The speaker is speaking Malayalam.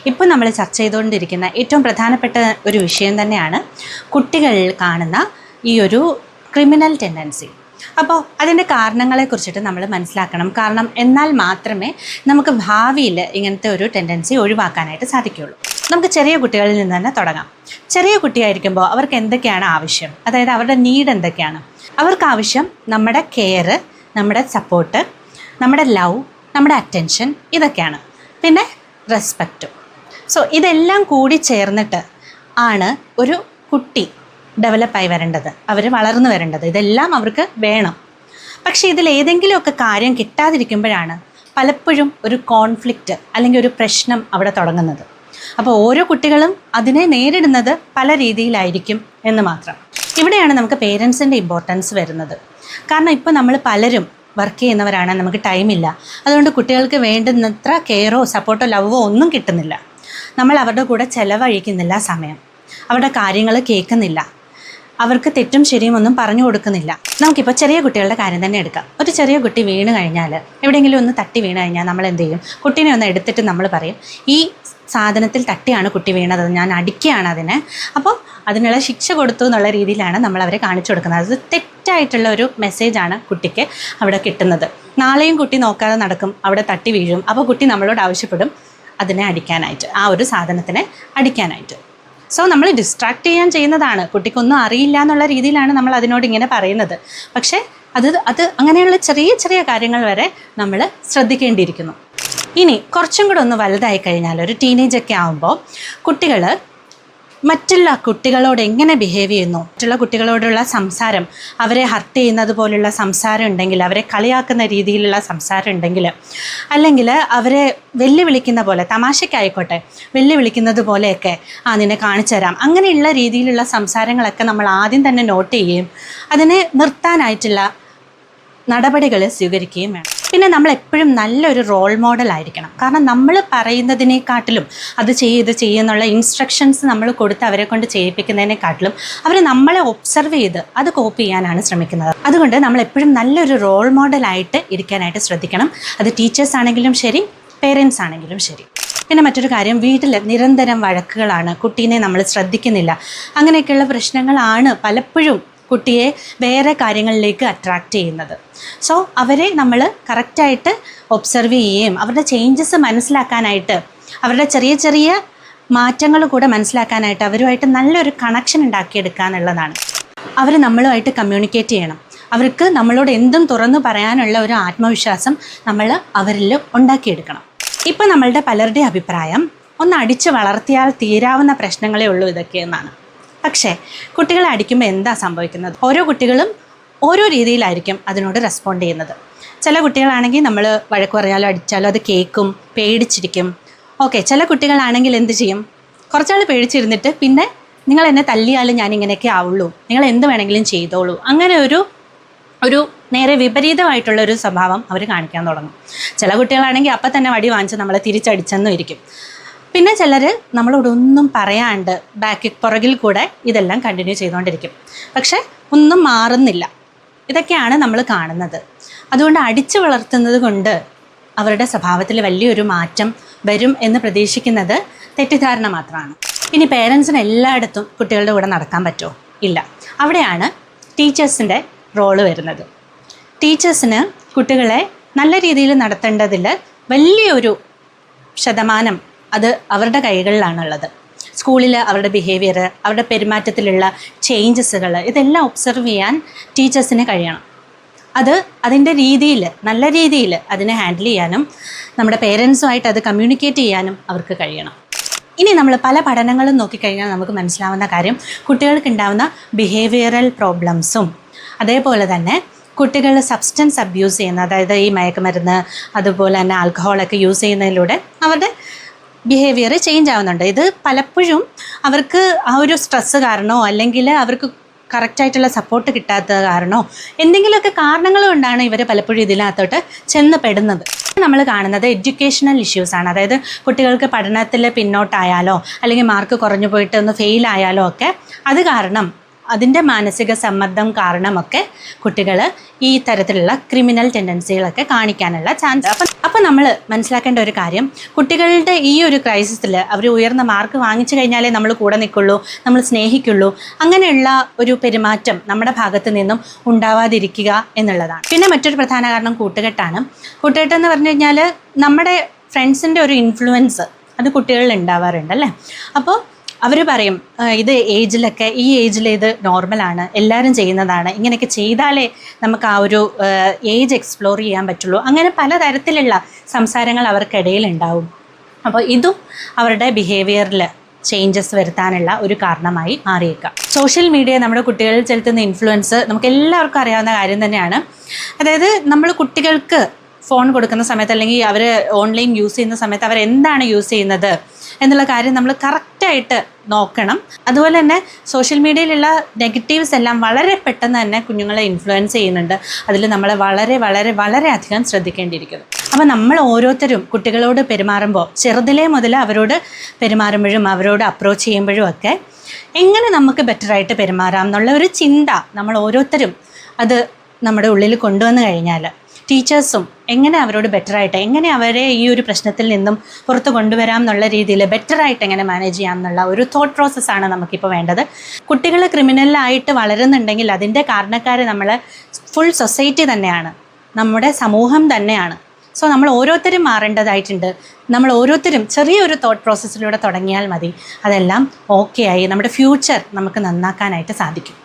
ഇപ്പോൾ നമ്മൾ ചർച്ച ചെയ്തുകൊണ്ടിരിക്കുന്ന ഏറ്റവും പ്രധാനപ്പെട്ട ഒരു വിഷയം തന്നെയാണ് കുട്ടികളിൽ കാണുന്ന ഈ ഒരു ക്രിമിനൽ ടെൻഡൻസി. അപ്പോൾ അതിൻ്റെ കാരണങ്ങളെക്കുറിച്ചിട്ട് നമ്മൾ മനസ്സിലാക്കണം. കാരണം എന്നാൽ മാത്രമേ നമുക്ക് ഭാവിയിൽ ഇങ്ങനത്തെ ഒരു ടെൻഡൻസി ഒഴിവാക്കാനായിട്ട് സാധിക്കുകയുള്ളൂ. നമുക്ക് ചെറിയ കുട്ടികളിൽ നിന്ന് തന്നെ തുടങ്ങാം. ചെറിയ കുട്ടിയായിരിക്കുമ്പോൾ അവർക്ക് എന്തൊക്കെയാണ് ആവശ്യം, അതായത് അവരുടെ നീഡ് എന്തൊക്കെയാണ്? അവർക്ക് ആവശ്യം നമ്മുടെ കെയർ, നമ്മുടെ സപ്പോർട്ട്, നമ്മുടെ ലവ്, നമ്മുടെ അറ്റൻഷൻ, ഇതൊക്കെയാണ്. പിന്നെ റെസ്പെക്റ്റും. സോ ഇതെല്ലാം കൂടി ചേർന്നിട്ട് ആണ് ഒരു കുട്ടി ഡെവലപ്പായി വരേണ്ടത്, അവർ വളർന്നു വരേണ്ടത്. ഇതെല്ലാം അവർക്ക് വേണം. പക്ഷേ ഇതിലേതെങ്കിലുമൊക്കെ കാര്യം കിട്ടാതിരിക്കുമ്പോഴാണ് പലപ്പോഴും ഒരു കോൺഫ്ലിക്റ്റ് അല്ലെങ്കിൽ ഒരു പ്രശ്നം അവിടെ തുടങ്ങുന്നത്. അപ്പോൾ ഓരോ കുട്ടികളും അതിനെ നേരിടുന്നത് പല രീതിയിലായിരിക്കും എന്ന് മാത്രം. ഇവിടെയാണ് നമുക്ക് പേരൻസിൻ്റെ ഇമ്പോർട്ടൻസ് വരുന്നത്. കാരണം ഇപ്പോൾ നമ്മൾ പലരും വർക്ക് ചെയ്യുന്നവരാണ്, നമുക്ക് ടൈമില്ല. അതുകൊണ്ട് കുട്ടികൾക്ക് വേണ്ടുന്നത്ര കെയറോ സപ്പോർട്ടോ ലവോ ഒന്നും കിട്ടുന്നില്ല. നമ്മൾ അവരുടെ കൂടെ ചിലവഴിക്കുന്നില്ല സമയം, അവരുടെ കാര്യങ്ങൾ കേൾക്കുന്നില്ല, അവർക്ക് തെറ്റും ശരിയും ഒന്നും പറഞ്ഞു കൊടുക്കുന്നില്ല. നമുക്കിപ്പോൾ ചെറിയ കുട്ടികളുടെ കാര്യം തന്നെ എടുക്കാം. ഒരു ചെറിയ കുട്ടി വീണ് കഴിഞ്ഞാൽ, എവിടെയെങ്കിലും ഒന്ന് തട്ടി വീണ് കഴിഞ്ഞാൽ നമ്മൾ എന്ത് ചെയ്യും? കുട്ടീനെ ഒന്ന് എടുത്തിട്ട് നമ്മൾ പറയും, ഈ സാധനത്തിൽ തട്ടിയാണ് കുട്ടി വീണത്, ഞാൻ അടിക്കുകയാണ് അതിനെ, അപ്പോൾ അതിനുള്ള ശിക്ഷ കൊടുത്തു എന്നുള്ള രീതിയിലാണ് നമ്മൾ അവരെ കാണിച്ചു കൊടുക്കുന്നത്. അത് തെറ്റായിട്ടുള്ള ഒരു മെസ്സേജാണ് കുട്ടിക്ക് അവിടെ കിട്ടുന്നത്. നാളെയും കുട്ടി നോക്കാതെ നടക്കും, അവിടെ തട്ടി വീഴും. അപ്പോൾ കുട്ടി നമ്മളോട് ആവശ്യപ്പെടും അതിനെ അടിക്കാനായിട്ട്, ആ ഒരു സാധനത്തിനെ അടിക്കാനായിട്ട്. സോ നമ്മൾ ഡിസ്ട്രാക്ട് ചെയ്യാൻ ചെയ്യുന്നതാണ്. കുട്ടിക്കൊന്നും അറിയില്ല എന്നുള്ള രീതിയിലാണ് നമ്മൾ അതിനോട് ഇങ്ങനെ പറയുന്നത്. പക്ഷേ അത് അങ്ങനെയുള്ള ചെറിയ ചെറിയ കാര്യങ്ങൾ വരെ നമ്മൾ ശ്രദ്ധിക്കേണ്ടിയിരിക്കുന്നു. ഇനി കുറച്ചും കൂടെ ഒന്ന് വലുതായി കഴിഞ്ഞാൽ, ഒരു ടീനേജൊക്കെ ആകുമ്പോൾ കുട്ടികൾ മറ്റുള്ള കുട്ടികളോട് എങ്ങനെ ബിഹേവ് ചെയ്യുന്നു, മറ്റുള്ള കുട്ടികളോടുള്ള സംസാരം, അവരെ ഹർട്ട് ചെയ്യുന്നത് പോലുള്ള സംസാരം ഉണ്ടെങ്കിൽ, അവരെ കളിയാക്കുന്ന രീതിയിലുള്ള സംസാരം ഉണ്ടെങ്കിൽ, അല്ലെങ്കിൽ അവരെ വെല്ലുവിളിക്കുന്ന പോലെ, തമാശയ്ക്കായിക്കോട്ടെ വെല്ലുവിളിക്കുന്നത് പോലെയൊക്കെ നിന്നെ കാണിച്ചു തരാം, അങ്ങനെയുള്ള രീതിയിലുള്ള സംസാരങ്ങളൊക്കെ നമ്മൾ ആദ്യം തന്നെ നോട്ട് ചെയ്യുകയും അതിനെ നിർത്താനായിട്ടുള്ള നടപടികൾ സ്വീകരിക്കുകയും വേണം. പിന്നെ നമ്മൾ എപ്പോഴും നല്ലൊരു റോൾ മോഡൽ ആയിരിക്കണം. കാരണം നമ്മൾ പറയുന്നതിനെക്കാട്ടിലും അത് ചെയ്യുന്നുള്ള ഇൻസ്ട്രക്ഷൻസ് നമ്മൾ കൊടുത്ത് അവരെ കൊണ്ട് ചെയ്യിപ്പിക്കുന്നതിനെക്കാട്ടിലും അവർ നമ്മളെ ഒബ്സർവ് ചെയ്ത് അത് കോപ്പി ചെയ്യാനാണ് ശ്രമിക്കുന്നത്. അതുകൊണ്ട് നമ്മൾ എപ്പോഴും നല്ലൊരു റോൾ മോഡലായിട്ട് ഇരിക്കാനായിട്ട് ശ്രദ്ധിക്കണം. അത് ടീച്ചേഴ്സ് ആണെങ്കിലും ശരി, പേരൻസ് ആണെങ്കിലും ശരി. പിന്നെ മറ്റൊരു കാര്യം, വീട്ടിൽ നിരന്തരം വഴക്കുകളാണ്, കുട്ടീനെ നമ്മൾ ശ്രദ്ധിക്കുന്നില്ല, അങ്ങനെയൊക്കെയുള്ള പ്രശ്നങ്ങളാണ് പലപ്പോഴും കുട്ടിയെ വേറെ കാര്യങ്ങളിലേക്ക് അട്രാക്റ്റ് ചെയ്യുന്നത്. സോ അവരെ നമ്മൾ കറക്റ്റായിട്ട് ഒബ്സർവ് ചെയ്യുകയും അവരുടെ ചേഞ്ചസ് മനസ്സിലാക്കാനായിട്ട്, അവരുടെ ചെറിയ ചെറിയ മാറ്റങ്ങൾ കൂടെ മനസ്സിലാക്കാനായിട്ട് അവരുമായിട്ട് നല്ലൊരു കണക്ഷൻ ഉണ്ടാക്കിയെടുക്കുക എന്നുള്ളതാണ്. അവർ നമ്മളുമായിട്ട് കമ്മ്യൂണിക്കേറ്റ് ചെയ്യണം. അവർക്ക് നമ്മളോട് എന്തും തുറന്നു പറയാനുള്ള ഒരു ആത്മവിശ്വാസം നമ്മൾ അവരിൽ ഉണ്ടാക്കിയെടുക്കണം. ഇപ്പോൾ നമ്മളുടെ പലരുടെ അഭിപ്രായം, ഒന്ന് അടിച്ച് വളർത്തിയാൽ തീരാവുന്ന പ്രശ്നങ്ങളേ ഉള്ളൂ ഇതൊക്കെ എന്നാണ്. പക്ഷേ കുട്ടികളെ അടിക്കുമ്പോൾ എന്താ സംഭവിക്കുന്നത്? ഓരോ കുട്ടികളും ഓരോ രീതിയിലായിരിക്കും അതിനോട് റെസ്പോണ്ട് ചെയ്യുന്നത്. ചില കുട്ടികളാണെങ്കിൽ നമ്മൾ വഴക്ക് പറഞ്ഞാലോ അടിച്ചാലോ അത് കേൾക്കും, പേടിച്ചിരിക്കും. ഓക്കെ, ചില കുട്ടികളാണെങ്കിൽ എന്ത് ചെയ്യും? കുറച്ചാൾ പേടിച്ചിരുന്നിട്ട് പിന്നെ നിങ്ങൾ എന്നെ തല്ലിയാലും ഞാൻ ഇങ്ങനെയൊക്കെ ആവുള്ളൂ, നിങ്ങൾ എന്ത് വേണമെങ്കിലും ചെയ്തോളൂ, അങ്ങനെ ഒരു നേരെ വിപരീതമായിട്ടുള്ളൊരു സ്വഭാവം അവർ കാണിക്കാൻ തുടങ്ങും. ചില കുട്ടികളാണെങ്കിൽ അപ്പം തന്നെ വടി വാങ്ങിച്ച് നമ്മളെ തിരിച്ചടിച്ചെന്നും ഇരിക്കും. പിന്നെ ചിലർ നമ്മളോടൊന്നും പറയാണ്ട് പുറകിൽ കൂടെ ഇതെല്ലാം കണ്ടിന്യൂ ചെയ്തുകൊണ്ടിരിക്കും. പക്ഷേ ഒന്നും മാറുന്നില്ല. ഇതൊക്കെയാണ് നമ്മൾ കാണുന്നത്. അതുകൊണ്ട് അടിച്ചു വളർത്തുന്നത് കൊണ്ട് അവരുടെ സ്വഭാവത്തിൽ വലിയൊരു മാറ്റം വരും എന്ന് പ്രതീക്ഷിക്കുന്നത് തെറ്റിദ്ധാരണ മാത്രമാണ്. ഇനി പേരൻസിന് എല്ലായിടത്തും കുട്ടികളുടെ കൂടെ നടക്കാൻ പറ്റുമോ? ഇല്ല. അവിടെയാണ് ടീച്ചേഴ്സിൻ്റെ റോള് വരുന്നത്. ടീച്ചേഴ്സിന് കുട്ടികളെ നല്ല രീതിയിൽ നടത്തേണ്ടതിൽ വലിയൊരു ശതമാനം അത് അവരുടെ കൈകളിലാണുള്ളത്. സ്കൂളിൽ അവരുടെ ബിഹേവിയർ, അവരുടെ പെരുമാറ്റത്തിലുള്ള ചേഞ്ചസുകൾ, ഇതെല്ലാം ഒബ്സർവ് ചെയ്യാൻ ടീച്ചേഴ്സിന് കഴിയണം. അതിൻ്റെ രീതിയിൽ, നല്ല രീതിയിൽ അതിനെ ഹാൻഡിൽ ചെയ്യാനും നമ്മുടെ പേരൻസുമായിട്ട് അത് കമ്മ്യൂണിക്കേറ്റ് ചെയ്യാനും അവർക്ക് കഴിയണം. ഇനി നമ്മൾ പല പഠനങ്ങളും നോക്കിക്കഴിഞ്ഞാൽ നമുക്ക് മനസ്സിലാവുന്ന കാര്യം, കുട്ടികൾക്ക് ഉണ്ടാകുന്ന ബിഹേവിയറൽ പ്രോബ്ലംസും അതേപോലെ തന്നെ കുട്ടികൾ സബ്സ്റ്റൻസ് അബ്യൂസ് ചെയ്യുന്ന, അതായത് ഈ മയക്കുമരുന്ന് അതുപോലെ തന്നെ ആൽക്കഹോളൊക്കെ യൂസ് ചെയ്യുന്നതിലൂടെ അവരുടെ ബിഹേവിയർ ചേഞ്ച് ആവുന്നുണ്ട്. ഇത് പലപ്പോഴും അവർക്ക് ആ ഒരു സ്ട്രെസ്സ് കാരണമോ അല്ലെങ്കിൽ അവർക്ക് കറക്റ്റായിട്ടുള്ള സപ്പോർട്ട് കിട്ടാത്തത് കാരണമോ എന്തെങ്കിലുമൊക്കെ കാരണങ്ങൾ കൊണ്ടാണ് ഇവർ പലപ്പോഴും ഇതിനകത്തോട്ട് ചെന്ന് പെടുന്നത്. നമ്മൾ കാണുന്നത് എഡ്യൂക്കേഷണൽ ഇഷ്യൂസാണ്. അതായത് കുട്ടികൾക്ക് പഠനത്തിൽ പിന്നോട്ടായാലോ അല്ലെങ്കിൽ മാർക്ക് കുറഞ്ഞു പോയിട്ട് ഒന്ന് ഫെയിലായാലോ ഒക്കെ അത് കാരണം അതിൻ്റെ മാനസിക സമ്മർദ്ദം കാരണമൊക്കെ കുട്ടികൾ ഈ തരത്തിലുള്ള ക്രിമിനൽ ടെൻഡൻസികളൊക്കെ കാണിക്കാനുള്ള ചാൻസ്. അപ്പം നമ്മൾ മനസ്സിലാക്കേണ്ട ഒരു കാര്യം, കുട്ടികളുടെ ഈ ഒരു ക്രൈസിസിൽ അവർ ഉയർന്ന മാർക്ക് വാങ്ങിച്ചു കഴിഞ്ഞാലേ നമ്മൾ കൂടെ നിൽക്കുള്ളൂ, നമ്മൾ സ്നേഹിക്കുള്ളൂ, അങ്ങനെയുള്ള ഒരു പെരുമാറ്റം നമ്മുടെ ഭാഗത്ത് നിന്നും ഉണ്ടാവാതിരിക്കുക എന്നുള്ളതാണ്. പിന്നെ മറ്റൊരു പ്രധാന കാരണം കൂട്ടുകെട്ടാണ്. കൂട്ടുകെട്ടെന്ന് പറഞ്ഞു കഴിഞ്ഞാൽ നമ്മുടെ ഫ്രണ്ട്സിൻ്റെ ഒരു ഇൻഫ്ലുവൻസ് അത് കുട്ടികളിൽ ഉണ്ടാവാറുണ്ട് അല്ലേ. അപ്പോൾ അവർ പറയും ഇത് ഏജിലൊക്കെ, ഈ ഏജിൽ ഇത് നോർമലാണ്, എല്ലാവരും ചെയ്യുന്നതാണ്, ഇങ്ങനെയൊക്കെ ചെയ്താലേ നമുക്ക് ആ ഒരു ഏജ് എക്സ്പ്ലോർ ചെയ്യാൻ പറ്റുള്ളൂ. അങ്ങനെ പലതരത്തിലുള്ള സംസാരങ്ങൾ അവർക്കിടയിൽ ഉണ്ടാവും. അപ്പോൾ ഇതും അവരുടെ ബിഹേവിയറിൽ ചേഞ്ചസ് വരുത്താനുള്ള ഒരു കാരണമായി മാറിയേക്കാം. സോഷ്യൽ മീഡിയ നമ്മുടെ കുട്ടികളിൽ ചെലുത്തുന്ന ഇൻഫ്ലുവൻസ് നമുക്ക് എല്ലാവർക്കും അറിയാവുന്ന കാര്യം തന്നെയാണ്. അതായത് നമ്മൾ കുട്ടികൾക്ക് ഫോൺ കൊടുക്കുന്ന സമയത്ത് അല്ലെങ്കിൽ അവർ ഓൺലൈൻ യൂസ് ചെയ്യുന്ന സമയത്ത് അവർ എന്താണ് യൂസ് ചെയ്യുന്നത് എന്നുള്ള കാര്യം നമ്മൾ കറക്റ്റായിട്ട് നോക്കണം. അതുപോലെ തന്നെ സോഷ്യൽ മീഡിയയിലുള്ള നെഗറ്റീവ്സ് എല്ലാം വളരെ പെട്ടെന്ന് തന്നെ കുഞ്ഞുങ്ങളെ ഇൻഫ്ലുവൻസ് ചെയ്യുന്നുണ്ട്. അതിൽ നമ്മൾ വളരെ വളരെ വളരെ അധികം ശ്രദ്ധിക്കേണ്ടിയിരിക്കുന്നു. അപ്പോൾ നമ്മൾ ഓരോരുത്തരും കുട്ടികളോട് പെരുമാറുമ്പോൾ, ചെറുതിലേ മുതൽ അവരോട് പെരുമാറുമ്പോഴും അവരോട് അപ്രോച്ച് ചെയ്യുമ്പോഴും ഒക്കെ എങ്ങനെ നമുക്ക് ബെറ്ററായിട്ട് പെരുമാറാം എന്നുള്ള ഒരു ചിന്ത നമ്മൾ ഓരോരുത്തരും അത് നമ്മുടെ ഉള്ളിൽ കൊണ്ടുവന്നു കഴിഞ്ഞാൽ, ടീച്ചേഴ്സും എങ്ങനെ അവരോട് ബെറ്ററായിട്ട്, എങ്ങനെ അവരെ ഈ ഒരു പ്രശ്നത്തിൽ നിന്നും പുറത്ത് കൊണ്ടുവരാം എന്നുള്ള രീതിയിൽ ബെറ്ററായിട്ട് എങ്ങനെ മാനേജ് ചെയ്യാം എന്നുള്ള ഒരു തോട്ട് പ്രോസസ്സാണ് നമുക്കിപ്പോൾ വേണ്ടത്. കുട്ടികൾ ക്രിമിനലായിട്ട് വളരുന്നുണ്ടെങ്കിൽ അതിൻ്റെ കാരണക്കാർ നമ്മൾ ഫുൾ സൊസൈറ്റി തന്നെയാണ്, നമ്മുടെ സമൂഹം തന്നെയാണ്. സോ നമ്മൾ ഓരോരുത്തരും മാറേണ്ടതായിട്ടുണ്ട്. നമ്മൾ ഓരോരുത്തരും ചെറിയൊരു തോട്ട് പ്രോസസ്സിലൂടെ തുടങ്ങിയാൽ മതി, അതെല്ലാം ഓക്കെ ആയി നമ്മുടെ ഫ്യൂച്ചർ നമുക്ക് നന്നാക്കാനായിട്ട് സാധിക്കും.